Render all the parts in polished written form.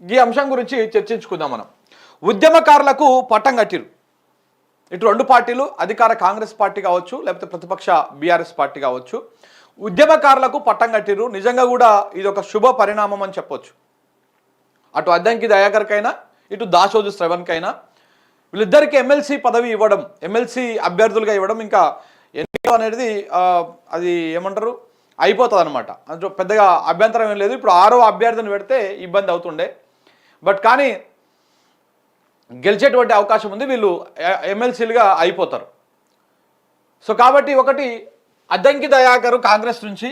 ఈ అంశం గురించి చర్చించుకుందాం మనం. ఉద్యమకారులకు పట్టం కట్టిరు. ఇటు రెండు పార్టీలు, అధికార కాంగ్రెస్ పార్టీ కావచ్చు, లేకపోతే ప్రతిపక్ష బీఆర్ఎస్ పార్టీ కావచ్చు, ఉద్యమకారులకు పట్టం కట్టిరు. నిజంగా కూడా ఇది ఒక శుభ పరిణామం అని చెప్పొచ్చు. అటు అద్దంకి దయాకర్కైనా, ఇటు దాసోజు శ్రవణ్కైనా వీళ్ళిద్దరికి ఎమ్మెల్సీ పదవి ఇవ్వడం, ఎమ్మెల్సీ అభ్యర్థులుగా ఇవ్వడం, ఇంకా ఎన్నిక అనేది అది ఏమంటారు అయిపోతుంది అనమాట. అందులో పెద్దగా అభ్యంతరం ఏం లేదు. ఇప్పుడు 6వ అభ్యర్థిని పెడితే ఇబ్బంది అవుతుండే, బట్ కానీ గెలిచేటువంటి అవకాశం ఉంది. వీళ్ళు ఎమ్మెల్సీలుగా అయిపోతారు. సో కాబట్టి ఒకటి అద్దంకి దయాకర్ కాంగ్రెస్ నుంచి,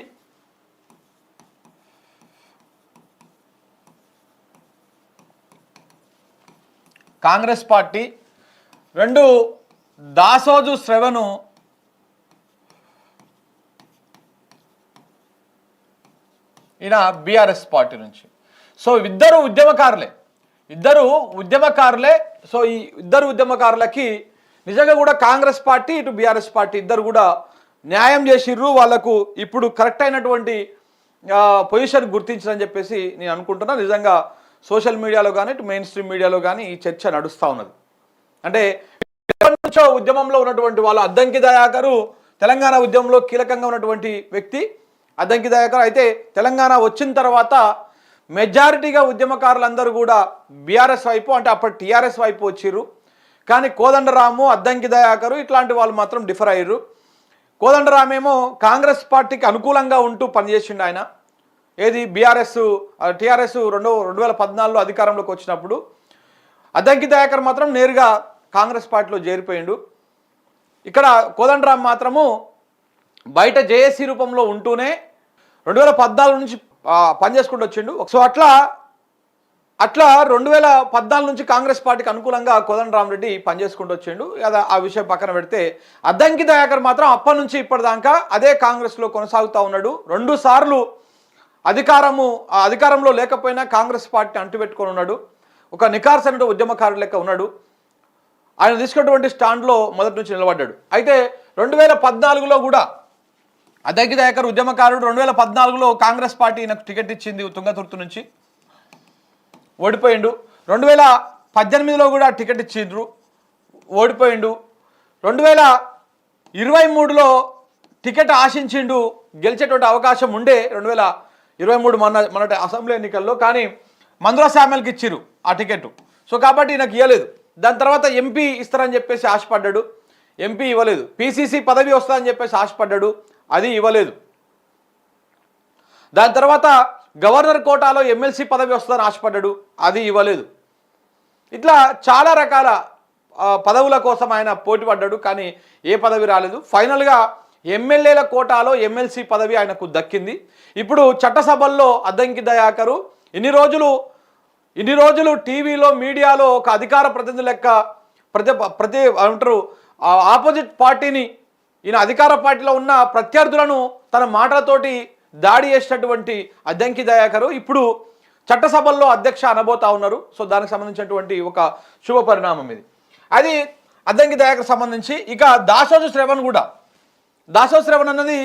కాంగ్రెస్ పార్టీ, 2 దాసోజు శ్రవణు ఈయన బీఆర్ఎస్ పార్టీ నుంచి. సో ఇద్దరు ఉద్యమకారులే. సో ఈ ఇద్దరు ఉద్యమకారులకి నిజంగా కూడా కాంగ్రెస్ పార్టీ, ఇటు బీఆర్ఎస్ పార్టీ ఇద్దరు కూడా న్యాయం చేసిర్రు. వాళ్ళకు ఇప్పుడు కరెక్ట్ అయినటువంటి పొజిషన్ గుర్తించని చెప్పేసి నేను అనుకుంటున్నా. నిజంగా సోషల్ మీడియాలో కానీ, ఇటు మెయిన్ స్ట్రీమ్ మీడియాలో కానీ ఈ చర్చ నడుస్తూ ఉన్నది. అంటే ఎప్పటి నుంచో ఉద్యమంలో ఉన్నటువంటి వాళ్ళు, అద్దంకి దయాకరు తెలంగాణ ఉద్యమంలో కీలకంగా ఉన్నటువంటి వ్యక్తి అద్దంకి దయాకర్. అయితే తెలంగాణ వచ్చిన తర్వాత మెజారిటీగా ఉద్యమకారులందరూ కూడా బీఆర్ఎస్ వైపు, అంటే అప్పటి టీఆర్ఎస్ వైపు వచ్చిర్రు. కానీ కోదండరాము, అద్దంకి దయాకరు ఇట్లాంటి వాళ్ళు మాత్రం డిఫర్ అయ్యారు. కోదండరామేమో కాంగ్రెస్ పార్టీకి అనుకూలంగా ఉంటూ పనిచేసిండు ఆయన. ఏది టీఆర్ఎస్ 2014లో అధికారంలోకి వచ్చినప్పుడు. అద్దంకి దయాకర్ మాత్రం నేరుగా కాంగ్రెస్ పార్టీలో చేరిపోయిండు. ఇక్కడ కోదండరామ్ మాత్రము బయట జేఏసీ రూపంలో ఉంటూనే 2014 నుంచి పనిచేసుకుంటూ వచ్చిండు. సో అట్లా 2014 నుంచి కాంగ్రెస్ పార్టీకి అనుకూలంగా కోదండరామ్ రెడ్డి పనిచేసుకుంటూ వచ్చిండు. ఆ విషయం పక్కన పెడితే అద్దంకి దయాకర్ మాత్రం అప్పటి నుంచి ఇప్పటిదాకా అదే కాంగ్రెస్లో కొనసాగుతూ ఉన్నాడు. 2 సార్లు అధికారంలో లేకపోయినా కాంగ్రెస్ పార్టీ అంటుపెట్టుకొని ఉన్నాడు. ఒక నికార్సైన ఉద్యమకారుడు లెక్క ఉన్నాడు. ఆయన తీసుకున్నటువంటి స్టాండ్లో మొదటి నుంచి నిలబడ్డాడు. అయితే 2014లో కూడా అద్దంకి దయాకర్ ఉద్యమకారుడు. 2014లో కాంగ్రెస్ పార్టీ ఈయనకు టికెట్ ఇచ్చింది తుంగతుర్తి నుంచి, ఓడిపోయిండు. 2018లో కూడా టికెట్ ఇచ్చిండ్రు, ఓడిపోయిండు. 2023లో టికెట్ ఆశించిండు, గెలిచేటువంటి అవకాశం ఉండే 2023 మొన్నటి అసెంబ్లీ ఎన్నికల్లో. కానీ మందుల శామ్యాల్కి ఇచ్చిర్రు ఆ టికెట్. సో కాబట్టి నాకు ఇవ్వలేదు. దాని తర్వాత ఎంపీ ఇస్తారని చెప్పేసి ఆశపడ్డాడు, ఎంపీ ఇవ్వలేదు. పీసీసీ పదవి వస్తుందని చెప్పేసి ఆశపడ్డాడు, అది ఇవ్వలేదు. దాని తర్వాత గవర్నర్ కోటాలో ఎమ్మెల్సీ పదవి వస్తుందని ఆశపడ్డాడు, అది ఇవ్వలేదు. ఇట్లా చాలా రకాల పదవుల కోసం ఆయన పోటీ పడ్డాడు, కానీ ఏ పదవి రాలేదు. ఫైనల్గా ఎమ్మెల్యేల కోటాలో ఎమ్మెల్సీ పదవి ఆయనకు దక్కింది. ఇప్పుడు చట్టసభల్లో అద్దంకి దయాకరు ఇన్ని రోజులు టీవీలో, మీడియాలో ఒక అధికార ప్రతినిధి లెక్క అంటారు ఆపోజిట్ పార్టీని, ఈయన అధికార పార్టీలో ఉన్న ప్రత్యర్థులను తన మాటలతోటి దాడి చేసినటువంటి అద్దంకి దయాకరు ఇప్పుడు చట్టసభల్లో అధ్యక్ష అనబోతా ఉన్నారు. సో దానికి సంబంధించినటువంటి ఒక శుభ పరిణామం ఇది. అది అద్దంకి దయాకర్ సంబంధించి. ఇక దాసోజు శ్రవణ్ అన్నది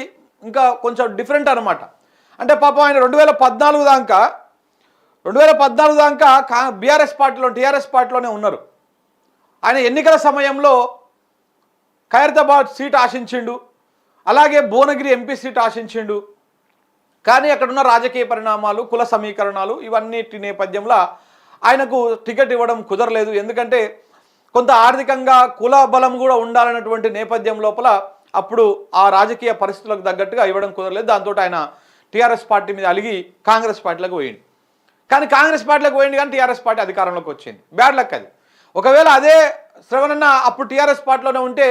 ఇంకా కొంచెం డిఫరెంట్ అనమాట. అంటే పాపం ఆయన 2014 దాకా బీఆర్ఎస్ పార్టీలో, టీఆర్ఎస్ పార్టీలోనే ఉన్నారు. ఆయన ఎన్నికల సమయంలో ఖైరతాబాద్ సీట్ ఆశించిండు, అలాగే భువనగిరి ఎంపీ సీట్ ఆశించిండు. కానీ అక్కడున్న రాజకీయ పరిణామాలు, కుల సమీకరణాలు ఇవన్నిటి నేపథ్యంలో ఆయనకు టికెట్ ఇవ్వడం కుదరలేదు. ఎందుకంటే కొంత ఆర్థికంగా కుల బలం కూడా ఉండాలన్నటువంటి నేపథ్యం లోపల అప్పుడు ఆ రాజకీయ పరిస్థితులకు తగ్గట్టుగా ఇవ్వడం కుదరలేదు. దాంతో ఆయన టీఆర్ఎస్ పార్టీ మీద అలిగి కాంగ్రెస్ పార్టీలోకి పోయింది. కానీ కాంగ్రెస్ పార్టీలోకి పోయింది, కానీ టీఆర్ఎస్ పార్టీ అధికారంలోకి వచ్చింది. బ్యాడ్ లక్ అది. ఒకవేళ అదే శ్రవణన్న అప్పుడు టీఆర్ఎస్ పార్టీలోనే ఉంటే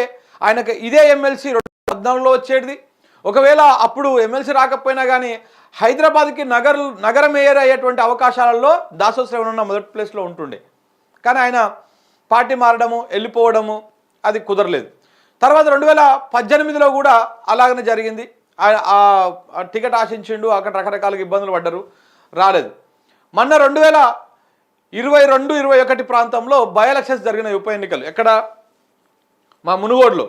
ఆయనకు ఇదే ఎమ్మెల్సీ 2014లో వచ్చేది. ఒకవేళ అప్పుడు ఎమ్మెల్సీ రాకపోయినా కానీ హైదరాబాద్కి నగర మేయర్ అయ్యేటువంటి అవకాశాలలో దాసోజు శ్రవణన్న మొదటి ప్లేస్లో ఉంటుండే. కానీ ఆయన పార్టీ మారడము, వెళ్ళిపోవడము అది కుదరలేదు. తర్వాత 2018లో కూడా అలాగనే జరిగింది. టికెట్ ఆశించిండు, అక్కడ రకరకాలుగా ఇబ్బందులు పడ్డారు, రాలేదు. మొన్న 2022-21 ప్రాంతంలో బై ఎలక్షన్స్ జరిగిన ఉప ఎన్నికలు ఎక్కడ, మా మునుగోడులో.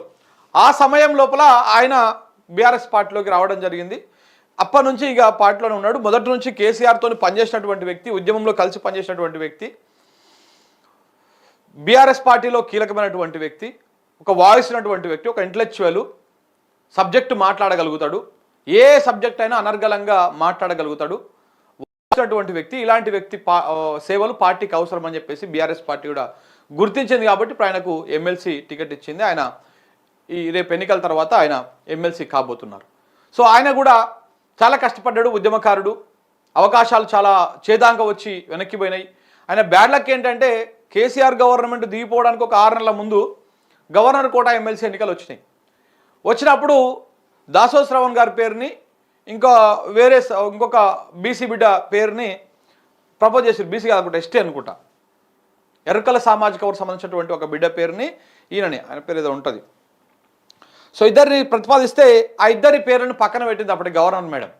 ఆ సమయం లోపల ఆయన బీఆర్ఎస్ పార్టీలోకి రావడం జరిగింది. అప్పటి నుంచి ఇక పార్టీలోనే ఉన్నాడు. మొదటి నుంచి కేసీఆర్తో పనిచేసినటువంటి వ్యక్తి, ఉద్యమంలో కలిసి పనిచేసినటువంటి వ్యక్తి, బీఆర్ఎస్ పార్టీలో కీలకమైనటువంటి వ్యక్తి, ఒక వాయిస్ ఉన్నటువంటి వ్యక్తి, ఒక ఇంటలెక్చువల్, సబ్జెక్టు మాట్లాడగలుగుతాడు, ఏ సబ్జెక్ట్ అయినా అనర్గళంగా మాట్లాడగలుగుతాడు అటువంటి వ్యక్తి. ఇలాంటి వ్యక్తి సేవలు పార్టీకి అవసరం అని చెప్పేసి బీఆర్ఎస్ పార్టీ కూడా గుర్తించింది. కాబట్టి ఇప్పుడు ఆయనకు ఎమ్మెల్సీ టికెట్ ఇచ్చింది. ఆయన ఈ రేపు ఎన్నికల తర్వాత ఆయన ఎమ్మెల్సీ కాబోతున్నారు. సో ఆయన కూడా చాలా కష్టపడ్డాడు, ఉద్యమకారుడు. అవకాశాలు చాలా చేదాంగా వచ్చి వెనక్కిపోయినాయి. ఆయన బ్యాడ్ లక్ ఏంటంటే కేసీఆర్ గవర్నమెంట్ దిగిపోవడానికి ఒక 6 నెలల ముందు గవర్నర్ కోటా ఎమ్మెల్సీ ఎన్నికలు వచ్చినాయి. వచ్చినప్పుడు దాసో శ్రవణ్ గారి పేరుని ఇంకొక బీసీ బిడ్డ పేరుని ప్రపోజ్ చేశారు. బీసీ కాదనుకుంటా, ఎస్టీ అనుకుంటా, ఎర్రకల సామాజిక వర్గం సంబంధించినటువంటి ఒక బిడ్డ పేరుని ఆయన పేరు ఏదో ఉంటుంది. సో ఇద్దరిని ప్రతిపాదిస్తే ఆ ఇద్దరి పేర్లను పక్కన పెట్టింది అప్పటి గవర్నర్ మేడం,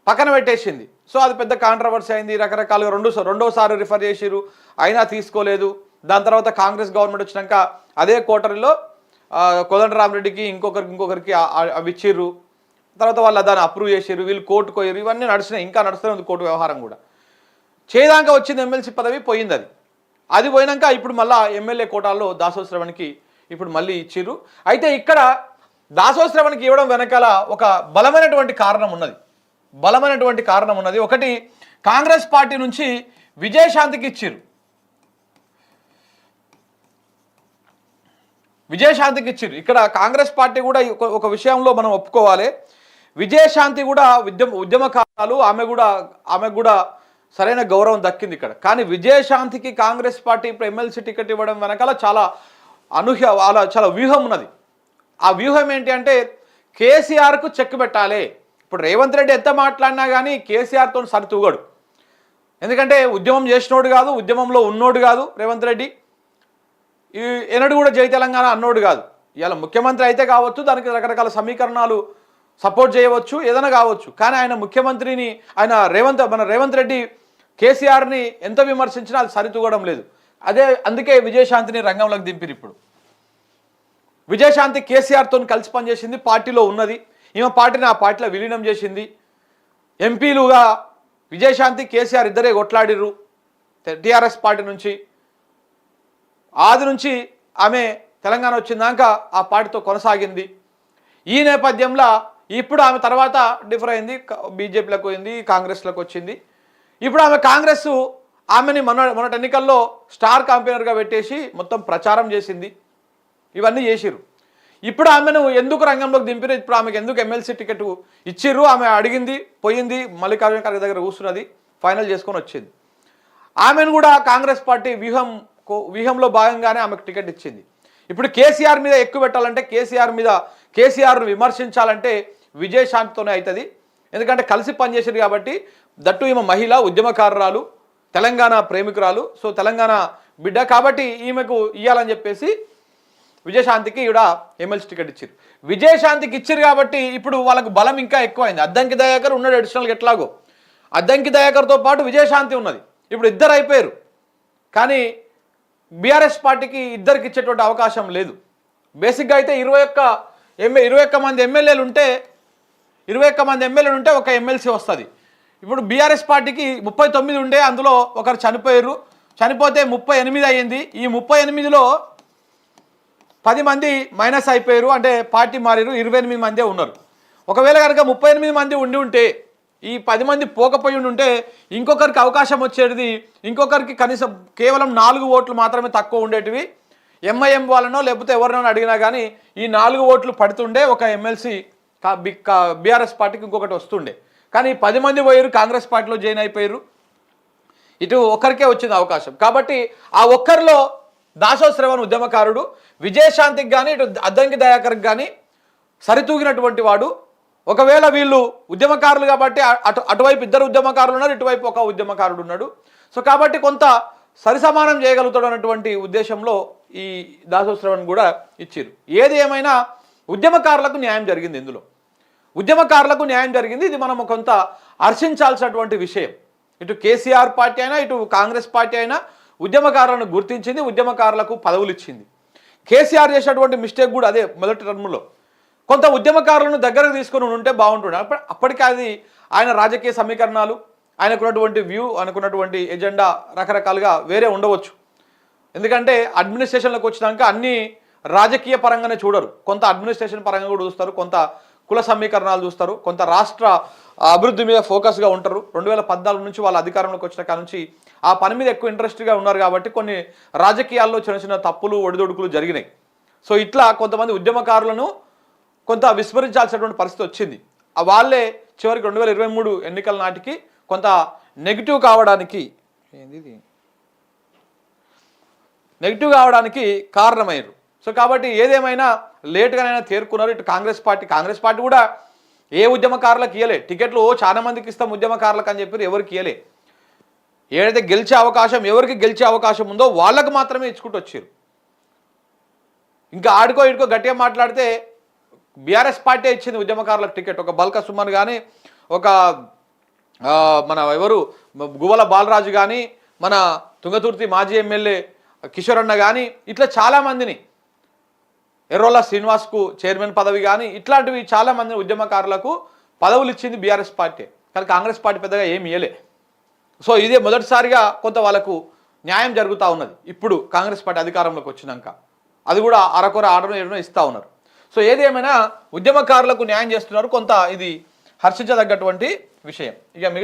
పక్కన పెట్టేసింది. సో అది పెద్ద కాంట్రవర్సీ అయింది. రకరకాలుగా రెండోసారి రిఫర్ చేసిరు, అయినా తీసుకోలేదు. దాని తర్వాత కాంగ్రెస్ గవర్నమెంట్ వచ్చినాక అదే కోటరీలో కోదండరామరెడ్డికి ఇంకొకరికి అవి ఇచ్చిర్రు. తర్వాత వాళ్ళు దాన్ని అప్రూవ్ చేసిర్రు, వీళ్ళు కోర్టుకు పోయారు. ఇవన్నీ నడిచినాయి, ఇంకా నడుస్తూనే ఉంది కోర్టు వ్యవహారం కూడా. చేదాకా వచ్చింది ఎమ్మెల్సీ పదవి, పోయింది. అది పోయినాక ఇప్పుడు మళ్ళీ ఎమ్మెల్యే కోటాల్లో దాసో శ్రవణ్కి ఇప్పుడు మళ్ళీ ఇచ్చిర్రు. అయితే ఇక్కడ దాసో శ్రవణ్కి ఇవ్వడం వెనకాల ఒక బలమైనటువంటి కారణం ఉన్నది. ఒకటి, కాంగ్రెస్ పార్టీ నుంచి విజయశాంతికి ఇచ్చిర్రు. ఇక్కడ కాంగ్రెస్ పార్టీ కూడా ఒక విషయంలో మనం ఒప్పుకోవాలి. విజయశాంతి కూడా ఉద్యమకారులు, ఆమె కూడా సరైన గౌరవం దక్కింది ఇక్కడ. కానీ విజయశాంతికి కాంగ్రెస్ పార్టీ ఇప్పుడు ఎమ్మెల్సీ టికెట్ ఇవ్వడం వెనకాల చాలా చాలా వ్యూహం ఉన్నది. ఆ వ్యూహం ఏంటి అంటే కేసీఆర్కు చెక్ పెట్టాలి. ఇప్పుడు రేవంత్ రెడ్డి ఎంత మాట్లాడినా కానీ కేసీఆర్తో సరితూగడు. ఎందుకంటే ఉద్యమం చేసినోడు కాదు, ఉద్యమంలో ఉన్నోడు కాదు రేవంత్ రెడ్డి. ఎన్నడూ కూడా జై తెలంగాణ అన్నోడు కాదు. ఇవాళ ముఖ్యమంత్రి అయితే కావచ్చు, దానికి రకరకాల సమీకరణాలు సపోర్ట్ చేయవచ్చు, ఏదైనా కావచ్చు. కానీ ఆయన ముఖ్యమంత్రిని మన రేవంత్ రెడ్డి కేసీఆర్ని ఎంత విమర్శించినా అది సరితూగడం లేదు. అందుకే విజయశాంతిని రంగంలోకి దింపిరు. ఇప్పుడు విజయశాంతి కేసీఆర్తో కలిసి పనిచేసింది, పార్టీలో ఉన్నది. ఈమె పార్టీని ఆ పార్టీలో విలీనం చేసింది. ఎంపీలుగా విజయశాంతి కేసీఆర్ ఇద్దరే కొట్లాడిర్రు టీఆర్ఎస్ పార్టీ నుంచి. ఆది నుంచి ఆమె తెలంగాణ వచ్చిందాక ఆ పార్టీతో కొనసాగింది. ఈ నేపథ్యంలో ఇప్పుడు ఆమె తర్వాత డిఫర్ అయింది, బీజేపీలోకి పోయింది, కాంగ్రెస్లోకి వచ్చింది. ఇప్పుడు ఆమెని మొన్నటి ఎన్నికల్లో స్టార్ క్యాంపెయినర్గా పెట్టేసి మొత్తం ప్రచారం చేసింది, ఇవన్నీ చేసిర్రు. ఇప్పుడు ఆమెను ఎందుకు రంగంలోకి దింపిరు, ఇప్పుడు ఆమెకు ఎందుకు ఎమ్మెల్సీ టికెట్ ఇచ్చిర్రు, ఆమె అడిగింది, పోయింది, మల్లికార్జున ఖర్గే దగ్గర కూర్చున్నది, ఫైనల్ చేసుకొని వచ్చింది. ఆమెను కూడా కాంగ్రెస్ పార్టీ వ్యూహంలో భాగంగానే ఆమెకు టికెట్ ఇచ్చింది. ఇప్పుడు కేసీఆర్ మీద ఎక్కువ పెట్టాలంటే, కేసీఆర్ను విమర్శించాలంటే విజయశాంతితోనే అవుతుంది. ఎందుకంటే కలిసి పనిచేసారు కాబట్టి. దట్టు ఈమె మహిళ, ఉద్యమకారురాలు, తెలంగాణ ప్రేమికురాలు, సో తెలంగాణ బిడ్డ కాబట్టి ఈమెకు ఇవ్వాలని చెప్పేసి విజయశాంతికి ఇక్కడ ఎమ్మెల్సీ టికెట్ ఇచ్చారు. విజయశాంతికి ఇచ్చారు కాబట్టి ఇప్పుడు వాళ్ళకు బలం ఇంకా ఎక్కువైంది. అద్దంకి దయాకర్ ఉన్నాడు అడిషనల్గా, ఎట్లాగో అద్దంకి దయాకర్తో పాటు విజయశాంతి ఉన్నది. ఇప్పుడు ఇద్దరు అయిపోయారు. కానీ బీఆర్ఎస్ పార్టీకి ఇద్దరికి ఇచ్చేటువంటి అవకాశం లేదు. బేసిక్గా అయితే 21 మంది ఎమ్మెల్యేలు ఉంటే 21 మంది ఎమ్మెల్యేలు ఉంటే ఒక ఎమ్మెల్సీ వస్తుంది. ఇప్పుడు బీఆర్ఎస్ పార్టీకి 39 ఉండే, అందులో ఒకరు చనిపోయారు. చనిపోతే 38 అయ్యింది. ఈ 38లో 10 మంది మైనస్ అయిపోయారు, అంటే పార్టీ మారారు. 28 మందే ఉన్నారు. ఒకవేళ కనుక 38 మంది ఉంటే ఈ 10 మంది పోకపోయి ఉంటే ఇంకొకరికి అవకాశం వచ్చేది. ఇంకొకరికి కనీసం కేవలం 4 ఓట్లు మాత్రమే తక్కువ ఉండేటివి. ఎంఐఎం వాళ్ళనో లేకపోతే ఎవరినో అడిగినా కానీ ఈ 4 ఓట్లు పడుతుండే ఒక ఎమ్మెల్సీ బీఆర్ఎస్ పార్టీకి ఇంకొకటి వస్తుండే. కానీ 10 మంది పోయారు, కాంగ్రెస్ పార్టీలో జాయిన్ అయిపోయారు. ఇటు ఒక్కరికే వచ్చింది అవకాశం. కాబట్టి ఆ ఒక్కరిలో దాసో శ్రవణ్ ఉద్యమకారుడు, విజయశాంతికి కానీ ఇటు అద్దంకి దయాకర్కి కానీ సరితూగినటువంటి వాడు. ఒకవేళ వీళ్ళు ఉద్యమకారులు కాబట్టి అటువైపు ఇద్దరు ఉద్యమకారులు ఉన్నారు, ఇటువైపు ఒక ఉద్యమకారుడు ఉన్నాడు. సో కాబట్టి కొంత సరిసమానం చేయగలుగుతాడు అన్నటువంటి ఉద్దేశంలో ఈ దాసో శ్రవణ్ కూడా ఇచ్చారు. ఏది ఏమైనా ఉద్యమకారులకు న్యాయం జరిగింది. ఇందులో ఉద్యమకారులకు న్యాయం జరిగింది. ఇది మనం కొంత హర్షించాల్సినటువంటి విషయం. ఇటు కేసీఆర్ పార్టీ అయినా ఇటు కాంగ్రెస్ పార్టీ అయినా ఉద్యమకారులను గుర్తించింది, ఉద్యమకారులకు పదవులు ఇచ్చింది. కేసీఆర్ చేసినటువంటి మిస్టేక్ కూడా అదే. మొదటి టర్మ్లో కొంత ఉద్యమకారులను దగ్గరకు తీసుకొని ఉంటే బాగుంటుండే. అప్పటికి అది ఆయన రాజకీయ సమీకరణాలు, ఆయనకున్నటువంటి వ్యూ, ఆయనకున్నటువంటి ఎజెండా రకరకాలుగా వేరే ఉండవచ్చు. ఎందుకంటే అడ్మినిస్ట్రేషన్లోకి వచ్చినాక అన్నీ రాజకీయ పరంగానే చూడరు, కొంత అడ్మినిస్ట్రేషన్ పరంగా కూడా చూస్తారు, కొంత కుల సమీకరణాలు చూస్తారు, కొంత రాష్ట్ర అభివృద్ధి మీద ఫోకస్గా ఉంటారు. 2014 నుంచి వాళ్ళ అధికారంలోకి వచ్చిన కాడ నుంచి ఆ పని మీద ఎక్కువ ఇంట్రెస్ట్గా ఉన్నారు కాబట్టి కొన్ని రాజకీయాల్లో చిన్న చిన్న తప్పులు ఒడిదొడుకులు జరిగినాయి. సో ఇట్లా కొంతమంది ఉద్యమకారులను కొంత విస్మరించాల్సినటువంటి పరిస్థితి వచ్చింది. వాళ్ళే చివరికి 2023 ఎన్నికల నాటికి కొంత నెగిటివ్ కావడానికి కారణమయ్యారు. సో కాబట్టి ఏదేమైనా లేట్గానైనా తేరుకున్నారు. ఇటు కాంగ్రెస్ పార్టీ కూడా ఏ ఉద్యమకారులకు ఇయ్యలే టికెట్లు. చాలా మందికి ఇస్తాం ఉద్యమకారులకు అని చెప్పి ఎవరికి ఇయ్యలే. ఏదైతే ఎవరికి గెలిచే అవకాశం ఉందో వాళ్ళకు మాత్రమే ఇచ్చుకుంటూ వచ్చారు. ఇంకా ఆడుకో ఇడుకో గట్టిగా మాట్లాడితే బీఆర్ఎస్ పార్టీ ఇచ్చింది ఉద్యమకారులకు టికెట్. ఒక బల్క సుమన్ కానీ, ఒక మన ఎవరు గువ్వల బాలరాజు కానీ, మన తుంగతుర్తి మాజీ ఎమ్మెల్యే కిషోర్ అన్న కానీ, ఇట్లా చాలామందిని, ఎర్రోళ్ళ శ్రీనివాస్కు చైర్మన్ పదవి కానీ, ఇట్లాంటివి చాలామంది ఉద్యమకారులకు పదవులు ఇచ్చింది బీఆర్ఎస్ పార్టీ. కానీ కాంగ్రెస్ పార్టీ పెద్దగా ఏమి ఇయ్యలే. సో ఇదే మొదటిసారిగా కొంత వాళ్ళకు న్యాయం జరుగుతూ ఉన్నది ఇప్పుడు కాంగ్రెస్ పార్టీ అధికారంలోకి వచ్చినాక. అది కూడా అరకొర ఆర్డర్ ఇస్తూ ఉన్నారు. సో ఏదేమైనా ఉద్యమకారులకు న్యాయం చేస్తున్నారు. కొంత ఇది హర్షించదగ్గటువంటి విషయం. ఇక మిగతా